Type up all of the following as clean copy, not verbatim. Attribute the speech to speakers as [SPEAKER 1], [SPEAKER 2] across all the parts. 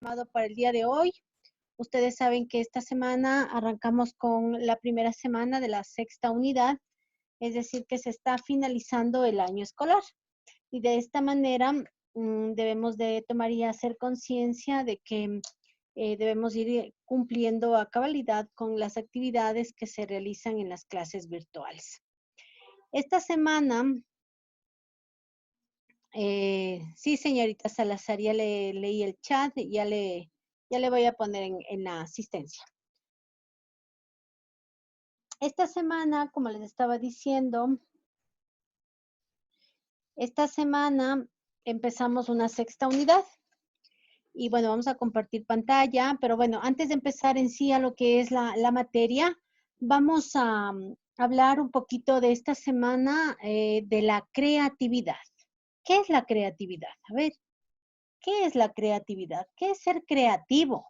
[SPEAKER 1] Llamado para el día de hoy. Ustedes saben que esta semana arrancamos con la primera semana de la sexta unidad, es decir, que se está finalizando el año escolar. Y de esta manera debemos de tomar y hacer conciencia de que debemos ir cumpliendo a cabalidad con las actividades que se realizan en las clases virtuales. Esta semana, sí, señorita Salazar, ya le leí el chat, ya le voy a poner en la asistencia. Esta semana, como les estaba diciendo, esta semana empezamos una sexta unidad. Y bueno, vamos a compartir pantalla, pero bueno, antes de empezar en sí a lo que es la materia, vamos a hablar un poquito de esta semana de la creatividad. ¿Qué es la creatividad? A ver, ¿qué es la creatividad? ¿Qué es ser creativo?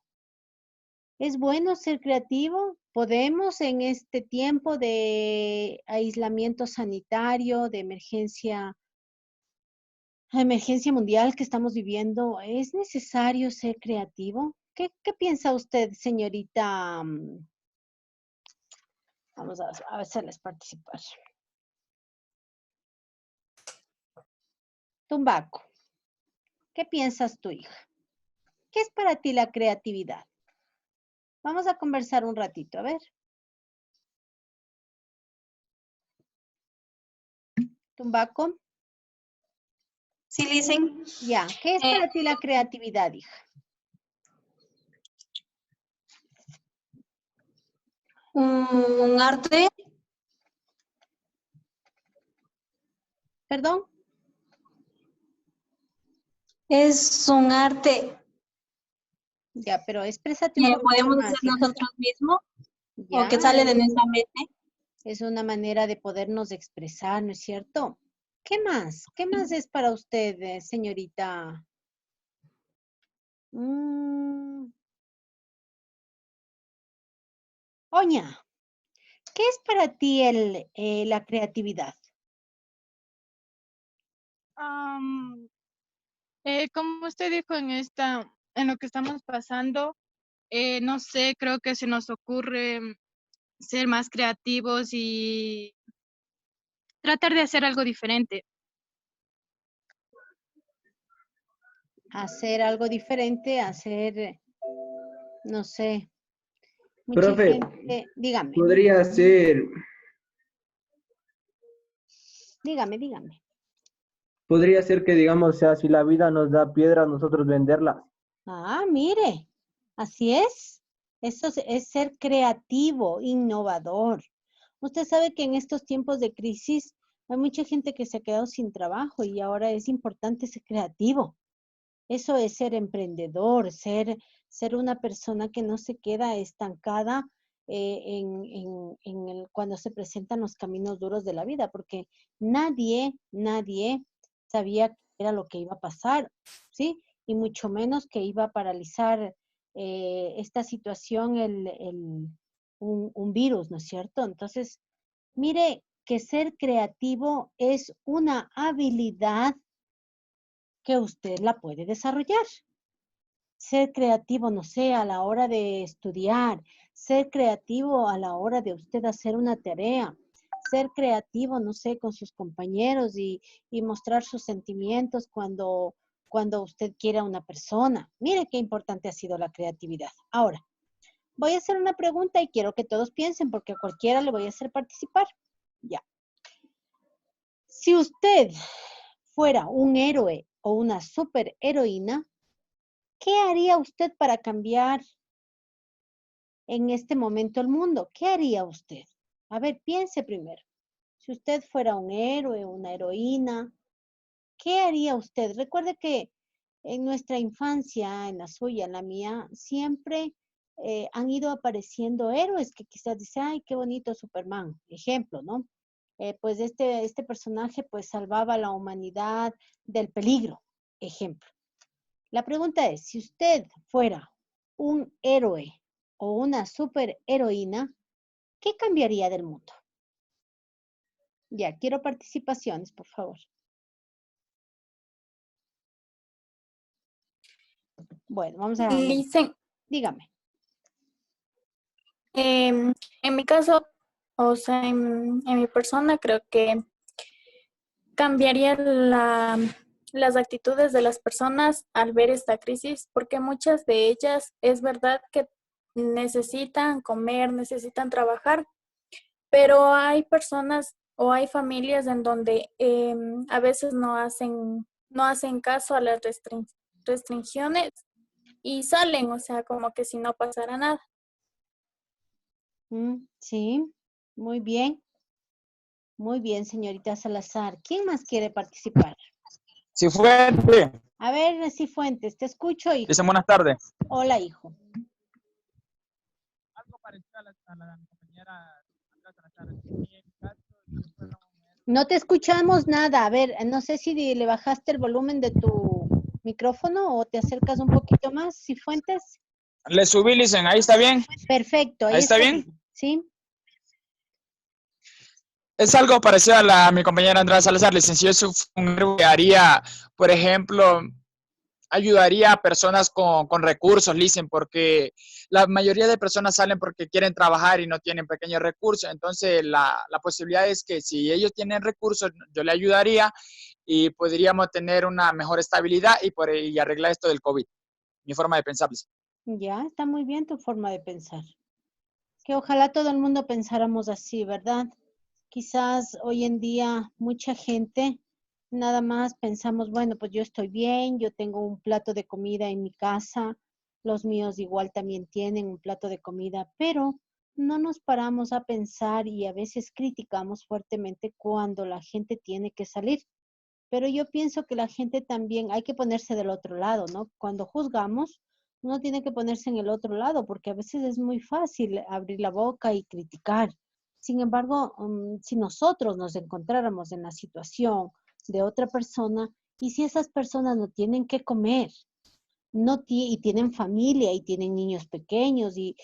[SPEAKER 1] ¿Es bueno ser creativo? ¿Podemos en este tiempo de aislamiento sanitario, de emergencia mundial que estamos viviendo, es necesario ser creativo? ¿Qué piensa usted, señorita? Vamos a hacerles participar. Tumbaco, ¿qué piensas tu hija? ¿Qué es para ti la creatividad? Vamos a conversar un ratito, a ver. Tumbaco.
[SPEAKER 2] Sí, listen.
[SPEAKER 1] Ya, ¿qué es para ti la creatividad, hija?
[SPEAKER 2] Un arte.
[SPEAKER 1] ¿Perdón?
[SPEAKER 2] Es un arte
[SPEAKER 1] Ya, pero exprésate un
[SPEAKER 2] que
[SPEAKER 1] poquito
[SPEAKER 2] podemos hacer
[SPEAKER 1] más, hija.
[SPEAKER 2] nosotros mismos o
[SPEAKER 1] Ya,
[SPEAKER 2] que sale de nuestra mente.
[SPEAKER 1] es una manera de podernos expresar, ¿no es cierto? ¿Qué más? ¿Qué más es para usted, señorita? Oña, ¿qué es para ti la creatividad?
[SPEAKER 3] Como usted dijo en lo que estamos pasando, no sé, creo que se nos ocurre ser más creativos y tratar de hacer algo diferente.
[SPEAKER 1] Hacer algo diferente, no sé, mucha
[SPEAKER 4] Profe,
[SPEAKER 1] gente, dígame,
[SPEAKER 4] podría ser,
[SPEAKER 1] dígame.
[SPEAKER 4] podría ser que, digamos, o sea, si la vida nos da piedras, nosotros venderlas.
[SPEAKER 1] Ah, mire, así es. Eso es ser creativo, innovador. Usted sabe que en estos tiempos de crisis hay mucha gente que se ha quedado sin trabajo y ahora es importante ser creativo. Eso es ser emprendedor, ser una persona que no se queda estancada cuando se presentan los caminos duros de la vida, porque nadie sabía qué era lo que iba a pasar, ¿sí? Y mucho menos que iba a paralizar esta situación un virus, ¿no es cierto? Entonces, mire que ser creativo es una habilidad que usted la puede desarrollar. Ser creativo, no sé, a la hora de estudiar, ser creativo a la hora de usted hacer una tarea, ser creativo, no sé, con sus compañeros y mostrar sus sentimientos cuando usted quiere a una persona. Mire qué importante ha sido la creatividad. Ahora, voy a hacer una pregunta y quiero que todos piensen porque a cualquiera le voy a hacer participar. Ya. Si usted fuera un héroe o una superheroína, ¿qué haría usted para cambiar en este momento el mundo? ¿Qué haría usted? A ver, piense primero. Si usted fuera un héroe, una heroína, ¿qué haría usted? Recuerde que en nuestra infancia, en la suya, en la mía, siempre han ido apareciendo héroes que quizás dice, ay, qué bonito Superman, ejemplo, ¿no? Pues este personaje pues salvaba a la humanidad del peligro, ejemplo. La pregunta es, si usted fuera un héroe o una superheroína, ¿qué cambiaría del mundo? Ya, quiero participaciones, por favor. Bueno, vamos a...
[SPEAKER 5] Dicen,
[SPEAKER 1] Dígame.
[SPEAKER 5] en mi caso, o sea, en mi persona, creo que cambiaría las actitudes de las personas al ver esta crisis, porque muchas de ellas es verdad que necesitan comer, necesitan trabajar, pero hay personas o hay familias en donde a veces no hacen caso a las restricciones y salen, o sea, como que si no pasara nada.
[SPEAKER 1] Sí, muy bien. Muy bien, señorita Salazar. ¿Quién más quiere participar?
[SPEAKER 6] Cifuente,
[SPEAKER 1] A ver, Cifuentes, te escucho, hijo.
[SPEAKER 6] dicen buenas tardes.
[SPEAKER 1] Hola, hijo.
[SPEAKER 6] Algo parecido a la de mi compañera Andrea Salazar. En mi caso, yo fuera
[SPEAKER 1] No te escuchamos nada. A ver, no sé si le bajaste el volumen de tu micrófono o te acercas un poquito más, Cifuentes.
[SPEAKER 6] Le subí, dicen, ahí está bien.
[SPEAKER 1] Perfecto,
[SPEAKER 6] Ahí está bien.
[SPEAKER 1] ¿Sí?
[SPEAKER 6] Es algo parecido a la mi compañera Andrea Salazar. Licenciado, que haría, por ejemplo, ayudaría a personas con recursos, dicen, porque la mayoría de personas salen porque quieren trabajar y no tienen pequeños recursos. Entonces, la posibilidad es que si ellos tienen recursos, yo le ayudaría y podríamos tener una mejor estabilidad y arreglar esto del COVID. Mi forma de pensar.
[SPEAKER 1] Ya, está muy bien tu forma de pensar. Que ojalá todo el mundo pensáramos así, ¿verdad? Quizás hoy en día mucha gente nada más pensamos, bueno, pues yo estoy bien, yo tengo un plato de comida en mi casa, los míos igual también tienen un plato de comida, pero no nos paramos a pensar y a veces criticamos fuertemente cuando la gente tiene que salir. Pero yo pienso que la gente también hay que ponerse del otro lado, ¿no? Cuando juzgamos, uno tiene que ponerse en el otro lado, porque a veces es muy fácil abrir la boca y criticar. Sin embargo, si nosotros nos encontráramos en la situación de otra persona y si esas personas no tienen que comer, y tienen familia y tienen niños pequeños y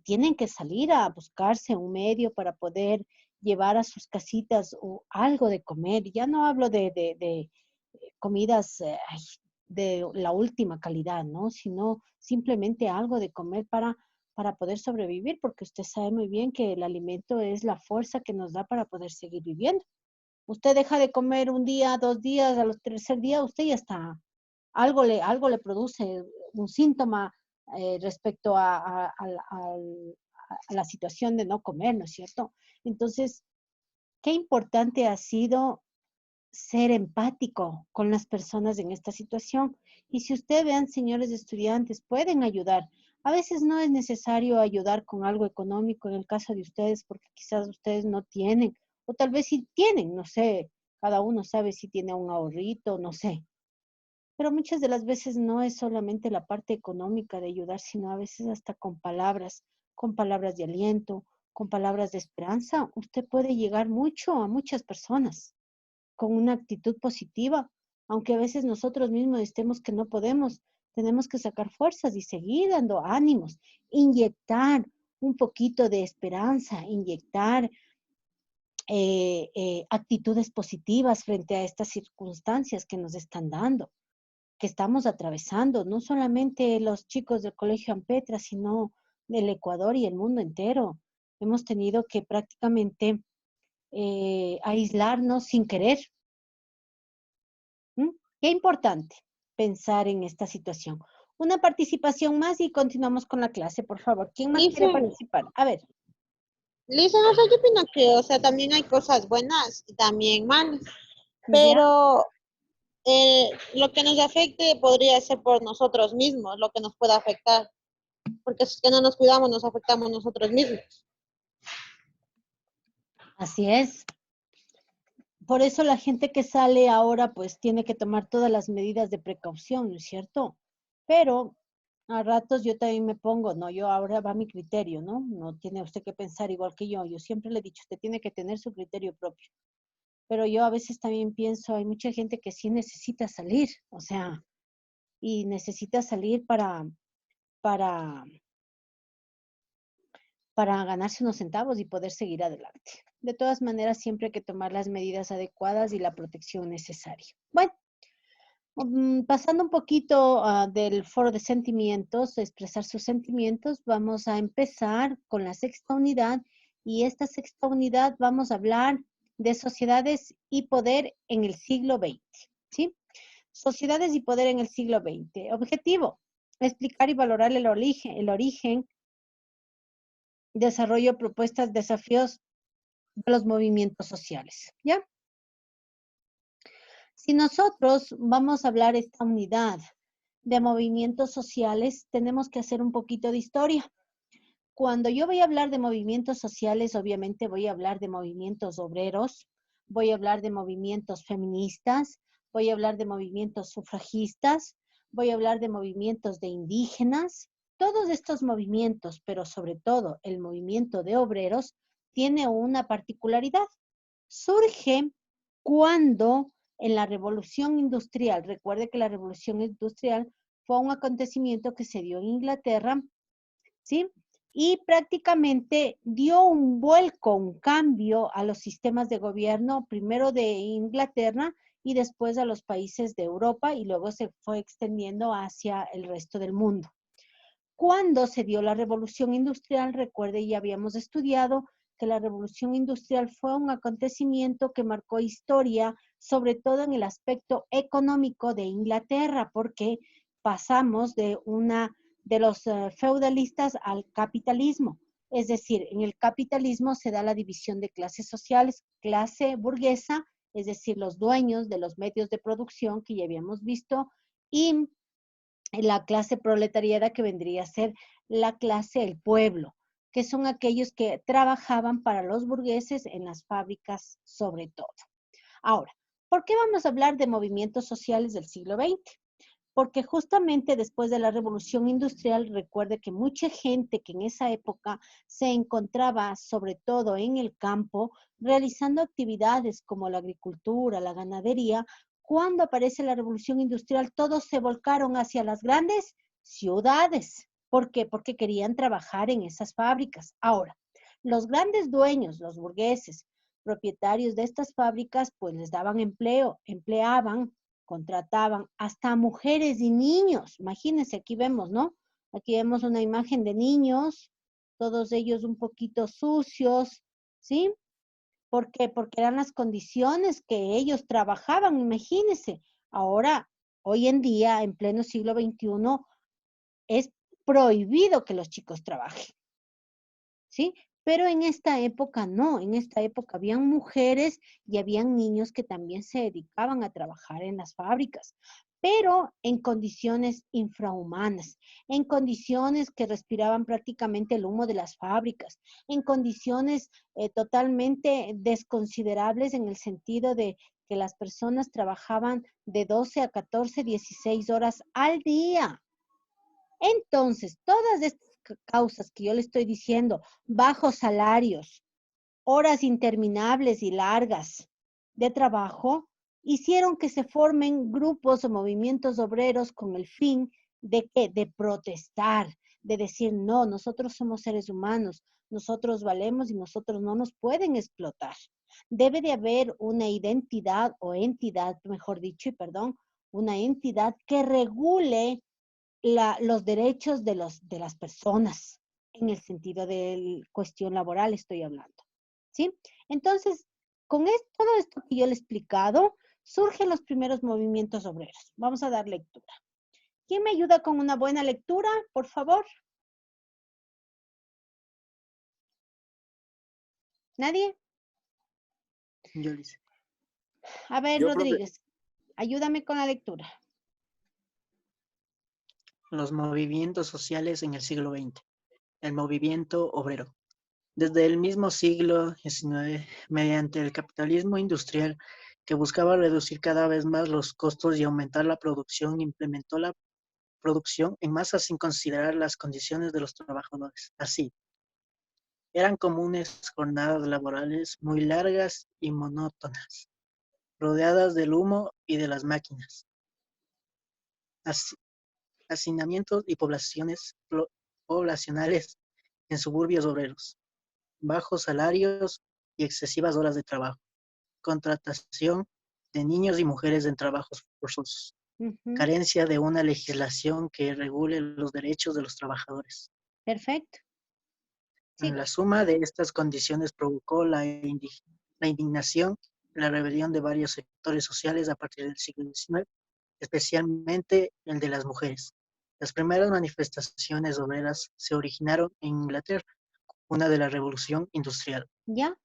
[SPEAKER 1] tienen que salir a buscarse un medio para poder llevar a sus casitas o algo de comer. Ya no hablo de comidas de la última calidad, ¿no? Sino simplemente algo de comer para poder sobrevivir, porque usted sabe muy bien que el alimento es la fuerza que nos da para poder seguir viviendo. Usted deja de comer un día, 2 días, a los tercer día, usted ya está, algo le produce un síntoma respecto a la situación de no comer, ¿no es cierto? Entonces, qué importante ha sido ser empático con las personas en esta situación. Y si ustedes vean, señores estudiantes, pueden ayudar. A veces no es necesario ayudar con algo económico en el caso de ustedes, porque quizás ustedes no tienen, o tal vez sí tienen, no sé, cada uno sabe si tiene un ahorrito, no sé. Pero muchas de las veces no es solamente la parte económica de ayudar, sino a veces hasta con palabras de aliento, con palabras de esperanza. Usted puede llegar mucho a muchas personas con una actitud positiva, aunque a veces nosotros mismos estemos que no podemos, tenemos que sacar fuerzas y seguir dando ánimos, inyectar un poquito de esperanza, inyectar actitudes positivas frente a estas circunstancias que nos están dando, que estamos atravesando, no solamente los chicos del Colegio Ampetra, sino el Ecuador y el mundo entero. Hemos tenido que prácticamente aislarnos sin querer. Qué importante pensar en esta situación. Una participación más y continuamos con la clase, por favor. ¿Quién más quiere participar? A ver.
[SPEAKER 7] Lisa, no sé, yo opino que, o sea, también hay cosas buenas y también malas,
[SPEAKER 1] ¿Ya?
[SPEAKER 7] pero lo que nos afecte podría ser por nosotros mismos, lo que nos pueda afectar, porque si es que no nos cuidamos, nos afectamos nosotros mismos.
[SPEAKER 1] Así es. Por eso la gente que sale ahora pues tiene que tomar todas las medidas de precaución, ¿no es cierto? Pero a ratos yo también me pongo, no, yo ahora va mi criterio, ¿no? No tiene usted que pensar igual que yo. Yo siempre le he dicho, usted tiene que tener su criterio propio. Pero yo a veces también pienso, hay mucha gente que sí necesita salir, o sea, y necesita salir para, para ganarse unos centavos y poder seguir adelante. De todas maneras, siempre hay que tomar las medidas adecuadas y la protección necesaria. Bueno, Pasando un poquito del foro de sentimientos, de expresar sus sentimientos, vamos a empezar con la sexta unidad y esta sexta unidad vamos a hablar de sociedades y poder en el siglo XX, ¿sí? Sociedades y poder en el siglo XX. Objetivo, explicar y valorar el origen, desarrollo, propuestas, desafíos de los movimientos sociales, ¿ya? Si nosotros vamos a hablar esta unidad de movimientos sociales, tenemos que hacer un poquito de historia. Cuando yo voy a hablar de movimientos sociales, obviamente voy a hablar de movimientos obreros, voy a hablar de movimientos feministas, voy a hablar de movimientos sufragistas, voy a hablar de movimientos de indígenas. Todos estos movimientos, pero sobre todo el movimiento de obreros, tiene una particularidad. Surge cuando en la revolución industrial, recuerde que la revolución industrial fue un acontecimiento que se dio en Inglaterra, ¿sí? Y prácticamente dio un vuelco, un cambio a los sistemas de gobierno, primero de Inglaterra y después a los países de Europa y luego se fue extendiendo hacia el resto del mundo. Cuando se dio la revolución industrial, recuerde, ya habíamos estudiado que la revolución industrial fue un acontecimiento que marcó historia, sobre todo en el aspecto económico de Inglaterra, porque pasamos de los feudalistas al capitalismo. Es decir, en el capitalismo se da la división de clases sociales, clase burguesa, es decir, los dueños de los medios de producción que ya habíamos visto, y la clase proletariada que vendría a ser la clase del pueblo, que son aquellos que trabajaban para los burgueses en las fábricas sobre todo. Ahora, ¿por qué vamos a hablar de movimientos sociales del siglo XX? Porque justamente después de la revolución industrial, recuerde que mucha gente que en esa época se encontraba sobre todo en el campo, realizando actividades como la agricultura, la ganadería, cuando aparece la revolución industrial, todos se volcaron hacia las grandes ciudades. ¿Por qué? Porque querían trabajar en esas fábricas. Ahora, los grandes dueños, los burgueses, propietarios de estas fábricas, pues les daban empleo, empleaban, contrataban hasta mujeres y niños. Imagínense, aquí vemos, ¿no? Aquí vemos una imagen de niños, todos ellos un poquito sucios, ¿sí? ¿Por qué? Porque eran las condiciones que ellos trabajaban, imagínense. Ahora, hoy en día, en pleno siglo XXI, es prohibido que los chicos trabajen, ¿sí? Pero en esta época no, en esta época habían mujeres y habían niños que también se dedicaban a trabajar en las fábricas, pero en condiciones infrahumanas, en condiciones que respiraban prácticamente el humo de las fábricas, en condiciones totalmente desconsiderables en el sentido de que las personas trabajaban de 12 a 14, 16 horas al día. Entonces, todas estas causas que yo le estoy diciendo, bajos salarios, horas interminables y largas de trabajo, hicieron que se formen grupos o movimientos obreros con el fin de ¿qué? De protestar, de decir, no, nosotros somos seres humanos, nosotros valemos y nosotros no nos pueden explotar. Debe de haber una identidad o entidad, mejor dicho, y perdón, una entidad que regule los derechos de las personas, en el sentido de cuestión laboral estoy hablando, ¿sí? Entonces, con todo esto que yo le he explicado, surgen los primeros movimientos obreros. Vamos a dar lectura. ¿Quién me ayuda con una buena lectura, por favor? ¿Nadie?
[SPEAKER 8] Yo dice.
[SPEAKER 1] A ver,
[SPEAKER 8] Yo,
[SPEAKER 1] Rodríguez, ayúdame con la lectura.
[SPEAKER 8] los movimientos sociales en el siglo XX. El movimiento obrero. Desde el mismo siglo XIX, mediante el capitalismo industrial que buscaba reducir cada vez más los costos y aumentar la producción, implementó la producción en masa sin considerar las condiciones de los trabajadores. Así, eran comunes jornadas laborales muy largas y monótonas, rodeadas del humo y de las máquinas. Hacinamientos y poblacionales en suburbios obreros, bajos salarios y excesivas horas de trabajo, contratación de niños y mujeres en trabajos forzosos.
[SPEAKER 1] Ujú.
[SPEAKER 8] carencia de una legislación que regule los derechos de los trabajadores.
[SPEAKER 1] Perfecto. Sí,
[SPEAKER 8] La suma de estas condiciones provocó la indignación y la rebelión de varios sectores sociales a partir del siglo XIX, especialmente el de las mujeres. Las primeras manifestaciones obreras se originaron en Inglaterra, una de la Revolución Industrial.
[SPEAKER 1] ¿ya?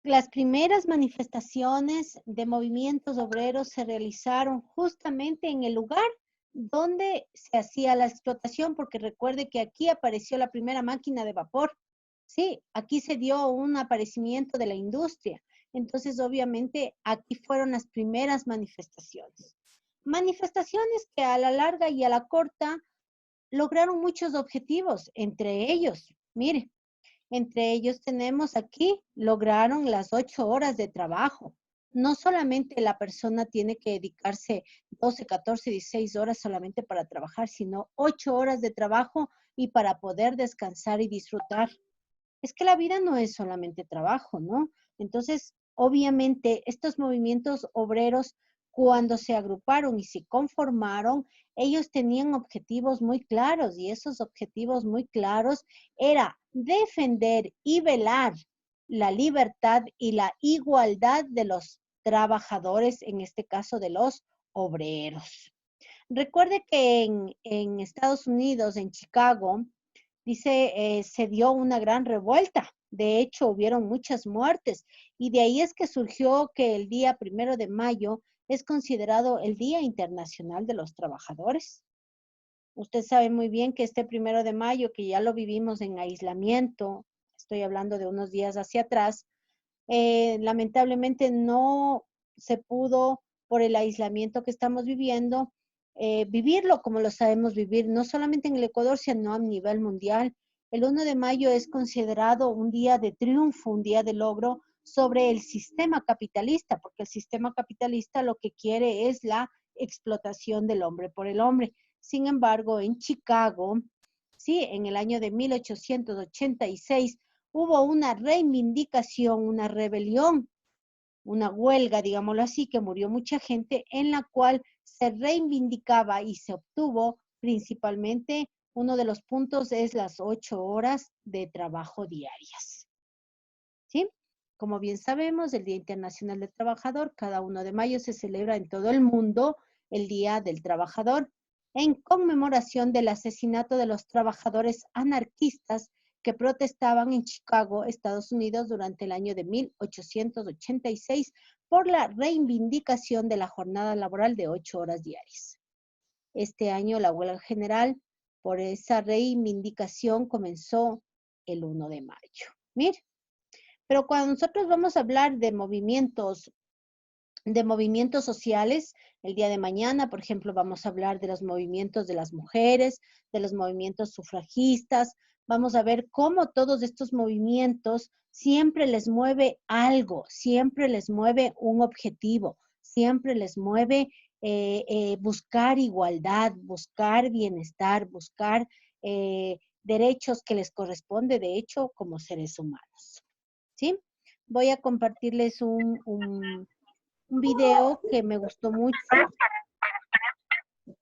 [SPEAKER 1] Las primeras manifestaciones de movimientos obreros se realizaron justamente en el lugar donde se hacía la explotación, porque recuerde que aquí apareció la primera máquina de vapor. Sí, aquí se dio un aparecimiento de la industria. Entonces, obviamente, aquí fueron las primeras manifestaciones. Manifestaciones que a la larga y a la corta lograron muchos objetivos, entre ellos, mire, entre ellos tenemos aquí, lograron las 8 horas de trabajo. No solamente la persona tiene que dedicarse 12, 14, 16 horas solamente para trabajar, sino 8 horas de trabajo y para poder descansar y disfrutar. Es que la vida no es solamente trabajo, ¿no? Entonces, obviamente, estos movimientos obreros, cuando se agruparon y se conformaron, ellos tenían objetivos muy claros y esos objetivos muy claros era defender y velar la libertad y la igualdad de los trabajadores, en este caso de los obreros. Recuerde que en Estados Unidos, en Chicago, dice, se dio una gran revuelta. De hecho, hubieron muchas muertes y de ahí es que surgió que el día 1 de mayo es considerado el Día Internacional de los Trabajadores. Usted sabe muy bien que este 1 de mayo, que ya lo vivimos en aislamiento, estoy hablando de unos días hacia atrás, lamentablemente no se pudo, por el aislamiento que estamos viviendo, vivirlo como lo sabemos vivir, no solamente en el Ecuador, sino a nivel mundial. El 1 de mayo es considerado un día de triunfo, un día de logro sobre el sistema capitalista, porque el sistema capitalista lo que quiere es la explotación del hombre por el hombre. Sin embargo, en Chicago, sí, en el año de 1886, hubo una reivindicación, una rebelión, una huelga, digámoslo así, que murió mucha gente, en la cual se reivindicaba y se obtuvo principalmente, uno de los puntos es las 8 horas de trabajo diarias. ¿Sí? Como bien sabemos, el Día Internacional del Trabajador, cada 1 de mayo se celebra en todo el mundo el Día del Trabajador, en conmemoración del asesinato de los trabajadores anarquistas que protestaban en Chicago, Estados Unidos, durante el año de 1886 por la reivindicación de la jornada laboral de 8 horas diarias. Este año la huelga general por esa reivindicación comenzó el 1 de mayo. Mire, pero cuando nosotros vamos a hablar de movimientos sociales, el día de mañana, por ejemplo, vamos a hablar de los movimientos de las mujeres, de los movimientos sufragistas, vamos a ver cómo todos estos movimientos siempre les mueve algo, siempre les mueve un objetivo, siempre les mueve buscar igualdad, buscar bienestar, buscar derechos que les corresponde, de hecho, como seres humanos. ¿Sí? Voy a compartirles un video que me gustó mucho.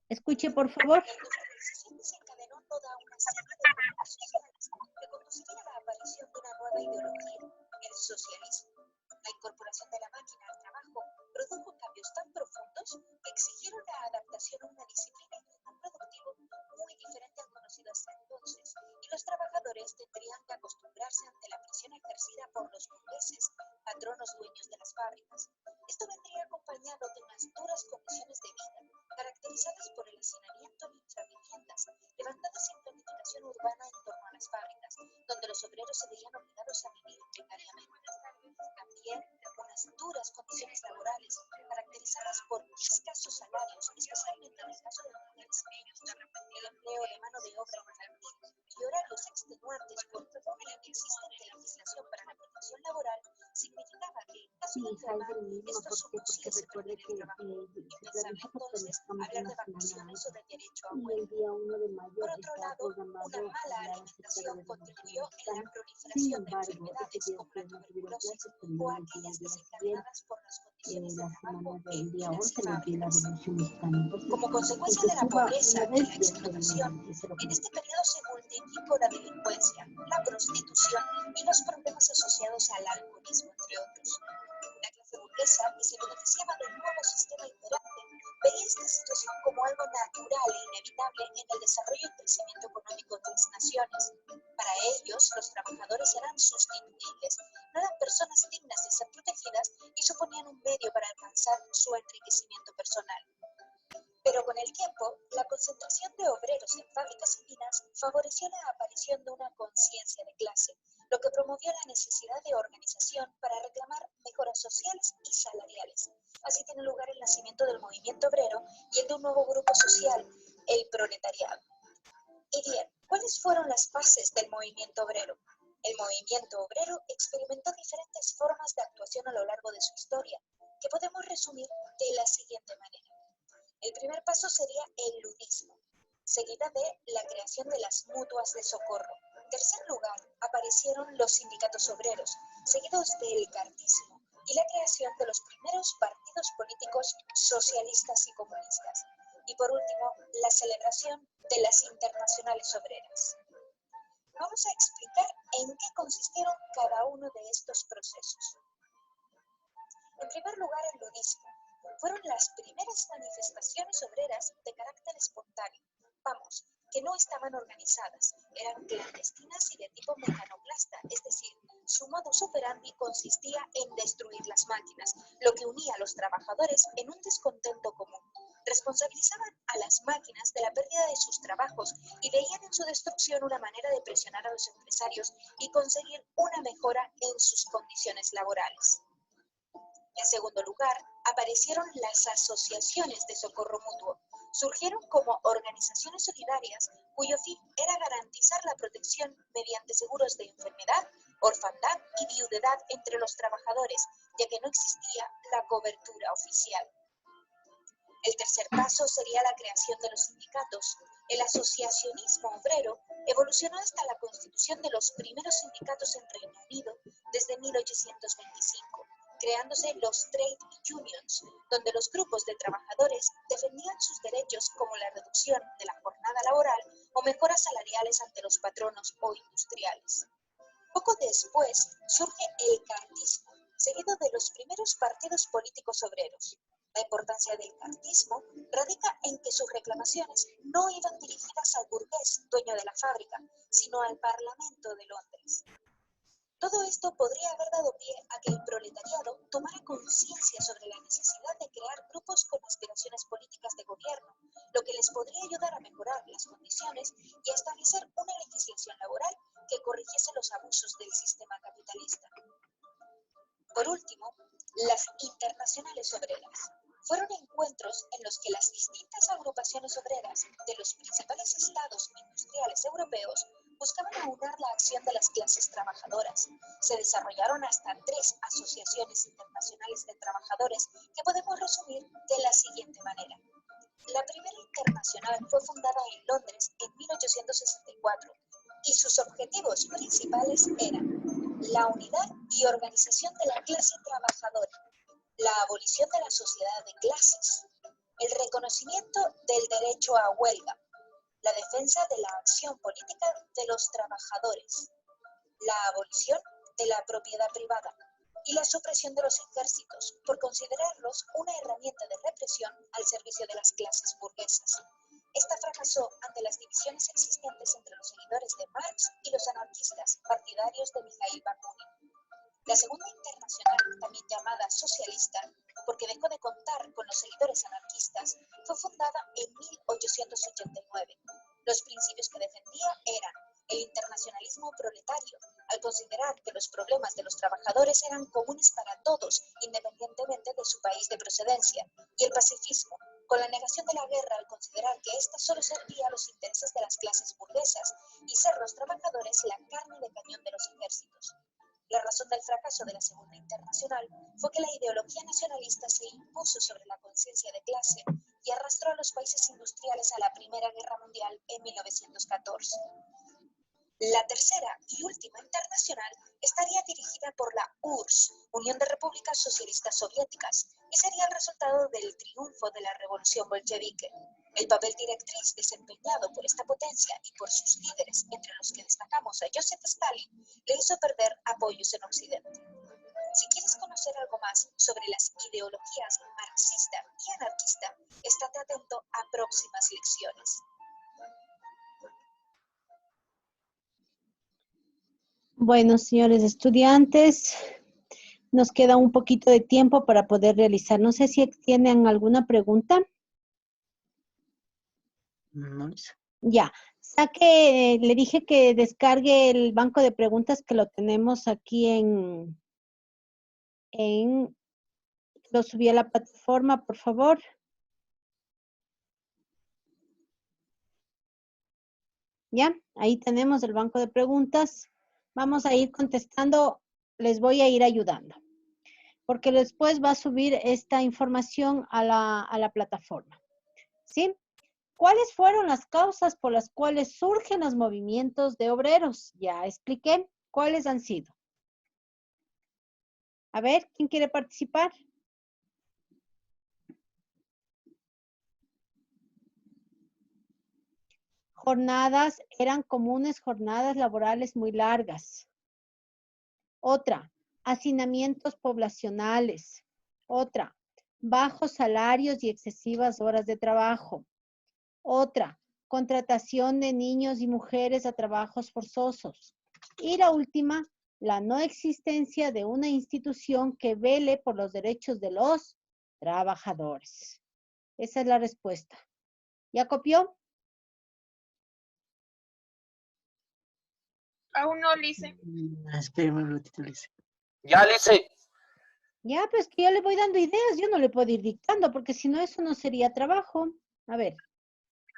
[SPEAKER 1] Escuche, por favor.
[SPEAKER 9] Desencadenó toda una serie de cambios sociales que conducirían a la aparición de una nueva ideología, el socialismo. La incorporación de la máquina al trabajo produjo cambios tan profundos que exigieron la adaptación a una disciplina y ritmo productivo muy diferente al conocido hasta entonces, y los trabajadores tendrían que acostumbrarse ante la presión ejercida por los burgueses, patronos dueños de las fábricas. Esto vendría acompañado de unas duras condiciones de vida, caracterizadas por el hacinamiento en infraviviendas, levantadas sin planificación urbana en torno a las fábricas, donde los obreros se veían obligados a vivir precariamente. También unas duras condiciones laborales, caracterizadas por escasos salarios, especialmente en el caso de mujeres, el empleo de mano de obra infantil y horarios extenuantes por la inexistente legislación para la protección laboral, significaba que en caso
[SPEAKER 1] Sí,
[SPEAKER 7] bien
[SPEAKER 1] hija, es
[SPEAKER 7] clamar,
[SPEAKER 1] el mismo.
[SPEAKER 7] esto
[SPEAKER 1] ¿Por qué? Porque
[SPEAKER 7] supusiese
[SPEAKER 1] recuerde
[SPEAKER 7] preferir
[SPEAKER 1] que
[SPEAKER 7] el trabajo.
[SPEAKER 1] se
[SPEAKER 7] Impensable
[SPEAKER 1] planifica que
[SPEAKER 7] entonces
[SPEAKER 1] estamos
[SPEAKER 7] hablar
[SPEAKER 1] una
[SPEAKER 7] de
[SPEAKER 1] semana
[SPEAKER 7] vacaciones o
[SPEAKER 1] antes
[SPEAKER 7] de derecho a
[SPEAKER 1] y el
[SPEAKER 7] huelga.
[SPEAKER 1] día 1 de mayo
[SPEAKER 7] Por otro
[SPEAKER 1] está
[SPEAKER 7] lado, una
[SPEAKER 1] programado
[SPEAKER 7] mala
[SPEAKER 1] hablar acerca de
[SPEAKER 7] alimentación
[SPEAKER 1] la Revolución
[SPEAKER 7] contribuyó en la
[SPEAKER 1] Mexicana. Sin
[SPEAKER 7] proliferación de
[SPEAKER 1] embargo, ese
[SPEAKER 7] enfermedades
[SPEAKER 1] día
[SPEAKER 7] como la
[SPEAKER 1] ustedes no tuvieron
[SPEAKER 7] tuberculosis
[SPEAKER 1] clases,
[SPEAKER 7] o
[SPEAKER 1] tuvieron el
[SPEAKER 7] aquellas
[SPEAKER 1] día siguiente.
[SPEAKER 7] desencadenadas por las condiciones de
[SPEAKER 1] La
[SPEAKER 7] trabajo
[SPEAKER 1] semana
[SPEAKER 7] en
[SPEAKER 1] del día
[SPEAKER 7] minas y
[SPEAKER 1] 11 les di la
[SPEAKER 7] fábricas.
[SPEAKER 1] Revolución Mexicana. Entonces,
[SPEAKER 7] Como
[SPEAKER 1] el
[SPEAKER 7] consecuencia
[SPEAKER 1] que
[SPEAKER 7] de la
[SPEAKER 1] suba
[SPEAKER 7] pobreza
[SPEAKER 1] una
[SPEAKER 7] y
[SPEAKER 1] vez
[SPEAKER 7] la
[SPEAKER 1] ya está
[SPEAKER 7] explotación,
[SPEAKER 1] bien, eso es lo que
[SPEAKER 7] en
[SPEAKER 1] me
[SPEAKER 7] este periodo se multiplicó la delincuencia, la prostitución y los problemas asociados al alcoholismo, entre otros. La clase burguesa, que se beneficiaba del nuevo sistema imperante, veía esta situación como algo natural e inevitable en el desarrollo y crecimiento económico de las naciones. Para ellos, los trabajadores eran sustituibles, no eran personas dignas de ser protegidas y suponían un medio para alcanzar su enriquecimiento personal. Pero con el tiempo, la concentración de obreros en fábricas y minas favoreció la aparición de una conciencia de clase, lo que promovió la necesidad de organización para reclamar mejoras sociales y salariales. Así tiene lugar el nacimiento del movimiento obrero y el de un nuevo grupo social, el proletariado. Y bien, ¿cuáles fueron las bases del movimiento obrero? El movimiento obrero experimentó diferentes formas de actuación a lo largo de su historia, que podemos resumir de la siguiente manera. El primer paso sería el ludismo, seguida de la creación de las mutuas de socorro. En tercer lugar, aparecieron los sindicatos obreros, seguidos del cartismo y la creación de los primeros partidos políticos socialistas y comunistas. Y por último, la celebración de las internacionales obreras. Vamos a explicar en qué consistieron cada uno de estos procesos. En primer lugar, el ludismo. Fueron las primeras manifestaciones obreras de carácter espontáneo, vamos, que no estaban organizadas, eran clandestinas y de tipo mecanoclasta, es decir, su modus operandi consistía en destruir las máquinas, lo que unía a los trabajadores en un descontento común. Responsabilizaban a las máquinas de la pérdida de sus trabajos y veían en su destrucción una manera de presionar a los empresarios y conseguir una mejora en sus condiciones laborales. En segundo lugar, aparecieron las asociaciones de socorro mutuo. Surgieron como organizaciones solidarias cuyo fin era garantizar la protección mediante seguros de enfermedad, orfandad y viudedad entre los trabajadores, ya que no existía la cobertura oficial. El tercer paso sería la creación de los sindicatos. El asociacionismo obrero evolucionó hasta la constitución de los primeros sindicatos en Reino Unido desde 1825. Creándose los trade unions, donde los grupos de trabajadores defendían sus derechos como la reducción de la jornada laboral o mejoras salariales ante los patronos o industriales. Poco después surge el cartismo, seguido de los primeros partidos políticos obreros. La importancia del cartismo radica en que sus reclamaciones no iban dirigidas al burgués, dueño de la fábrica, sino al Parlamento de Londres. Todo esto podría haber dado pie a que el proletariado tomara conciencia sobre la necesidad de crear grupos con aspiraciones políticas de gobierno, lo que les podría ayudar a mejorar las condiciones y a establecer una legislación laboral que corrigiese los abusos del sistema capitalista. Por último, las internacionales obreras. Fueron encuentros en los que las distintas agrupaciones obreras de los principales estados industriales europeos buscaban aunar la acción de las clases trabajadoras. Se desarrollaron hasta 3 asociaciones internacionales de trabajadores que podemos resumir de la siguiente manera. La primera internacional fue fundada en Londres en 1864 y sus objetivos principales eran la unidad y organización de la clase trabajadora, la abolición de la sociedad de clases, el reconocimiento del derecho a huelga, la defensa de la acción política de los trabajadores, la abolición de la propiedad privada y la supresión de los ejércitos por considerarlos una herramienta de represión al servicio de las clases burguesas. Esta fracasó ante las divisiones existentes entre los seguidores de Marx y los anarquistas partidarios de Mikhail Bakunin. La segunda internacional, también llamada socialista, porque dejó de contar con los seguidores anarquistas, fue fundada en 1889. Los principios que defendía eran el internacionalismo proletario, al considerar que los problemas de los trabajadores eran comunes para todos, independientemente de su país de procedencia, y el pacifismo, con la negación de la guerra al considerar que ésta solo servía a los intereses de las clases burguesas y ser los trabajadores la carne de cañón de los ejércitos. La razón del fracaso de la Segunda Internacional fue que la ideología nacionalista se impuso sobre la conciencia de clase y arrastró a los países industriales a la Primera Guerra Mundial en 1914. La tercera y última internacional estaría dirigida por la URSS, Unión de Repúblicas Socialistas Soviéticas, y sería el resultado del triunfo de la revolución bolchevique. El papel directriz desempeñado por esta potencia y por sus líderes, entre los que destacamos a Joseph Stalin, le hizo perder apoyos en Occidente. Si quieres conocer algo más sobre las ideologías marxista y anarquista, estate atento a próximas lecciones.
[SPEAKER 1] Bueno, señores estudiantes, nos queda un poquito de tiempo para poder realizar. No sé si tienen alguna pregunta.
[SPEAKER 8] No, Lisa.
[SPEAKER 1] Ya, le dije que descargue el banco de preguntas que lo tenemos aquí lo subí a la plataforma, por favor. Ya, ahí tenemos el banco de preguntas. Vamos a ir contestando, les voy a ir ayudando, porque después va a subir esta información a la plataforma. ¿Sí? ¿Cuáles fueron las causas por las cuales surgen los movimientos de obreros? Ya expliqué. ¿Cuáles han sido? A ver, ¿quién quiere participar? Eran comunes jornadas laborales muy largas. Otra, hacinamientos poblacionales. Otra, bajos salarios y excesivas horas de trabajo. Otra, contratación de niños y mujeres a trabajos forzosos. Y la última, la no existencia de una institución que vele por los derechos de los trabajadores. Esa es la respuesta. ¿Ya copió?
[SPEAKER 3] Aún no, Lice.
[SPEAKER 8] Espérame un ratito, Lisa.
[SPEAKER 10] Ya, Lice.
[SPEAKER 1] Ya, pues que yo le voy dando ideas, yo no le puedo ir dictando, porque si no, eso no sería trabajo. A ver,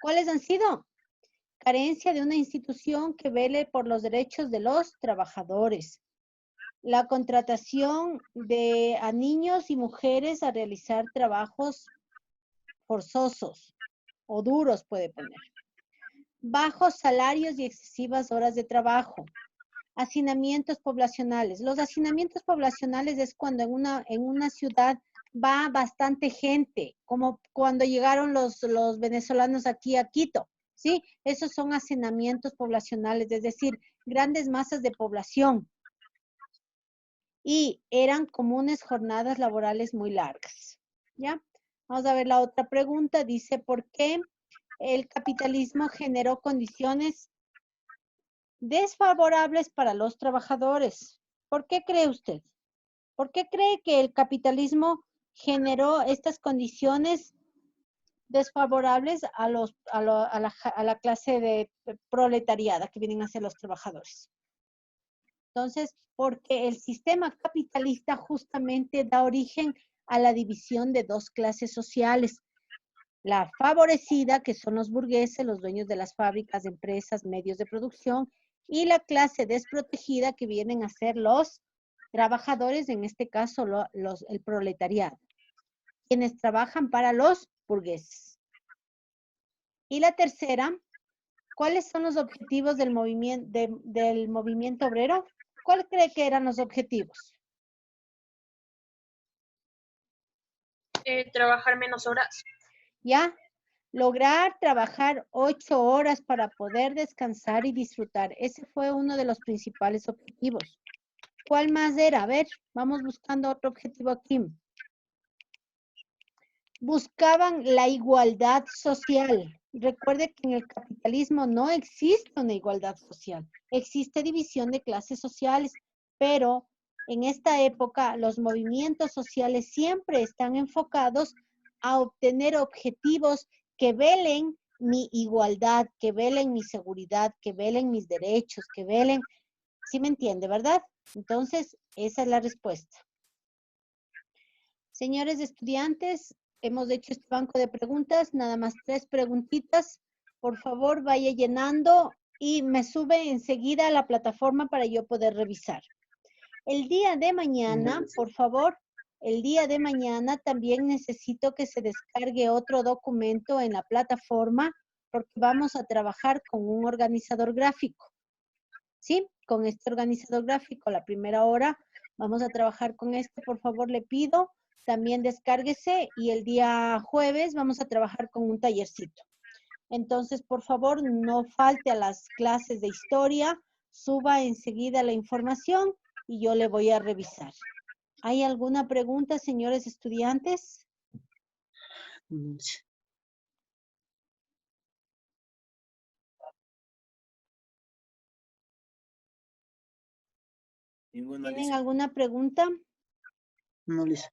[SPEAKER 1] ¿cuáles han sido? Carencia de una institución que vele por los derechos de los trabajadores. La contratación a niños y mujeres a realizar trabajos forzosos o duros, puede poner. Bajos salarios y excesivas horas de trabajo. Hacinamientos poblacionales. Los hacinamientos poblacionales es cuando en una ciudad va bastante gente, como cuando llegaron los venezolanos aquí a Quito, ¿sí? Esos son hacinamientos poblacionales, es decir, grandes masas de población. Y eran comunes jornadas laborales muy largas, ¿ya? Vamos a ver la otra pregunta. Dice, ¿por qué el capitalismo generó condiciones desfavorables para los trabajadores? ¿Por qué cree usted? ¿Por qué cree que el capitalismo generó estas condiciones desfavorables a la clase de proletariada que vienen a ser los trabajadores? Entonces, porque el sistema capitalista justamente da origen a la división de dos clases sociales. La favorecida, que son los burgueses, los dueños de las fábricas, empresas, medios de producción, y la clase desprotegida, que vienen a ser los trabajadores, en este caso el proletariado, quienes trabajan para los burgueses. Y la tercera, ¿cuáles son los objetivos del movimiento obrero? ¿Cuál cree que eran los objetivos?
[SPEAKER 2] Trabajar menos horas.
[SPEAKER 1] ¿Ya? Lograr trabajar 8 horas para poder descansar y disfrutar. Ese fue uno de los principales objetivos. ¿Cuál más era? A ver, vamos buscando otro objetivo aquí. Buscaban la igualdad social. Recuerde que en el capitalismo no existe una igualdad social. Existe división de clases sociales, pero en esta época los movimientos sociales siempre están enfocados a obtener objetivos que velen mi igualdad, que velen mi seguridad, que velen mis derechos, que velen, ¿sí me entiende, verdad? Entonces, esa es la respuesta. Señores estudiantes, hemos hecho este banco de preguntas, nada más 3 preguntitas. Por favor, vaya llenando y me sube enseguida a la plataforma para yo poder revisar. El día de mañana,
[SPEAKER 4] No.
[SPEAKER 1] por favor, el día de mañana también necesito que se descargue otro documento en la plataforma porque vamos a trabajar con un organizador gráfico. ¿Sí? Con este organizador gráfico, la primera hora, vamos a trabajar con este. Por favor, le pido, también descárguese y el día jueves vamos a trabajar con un tallercito. Entonces, por favor, no falte a las clases de historia, suba enseguida la información y yo le voy a revisar. ¿Hay alguna pregunta, señores estudiantes?
[SPEAKER 10] Ninguna,
[SPEAKER 1] ¿Tienen
[SPEAKER 10] Lisa.
[SPEAKER 1] alguna pregunta?
[SPEAKER 8] No, Lisa.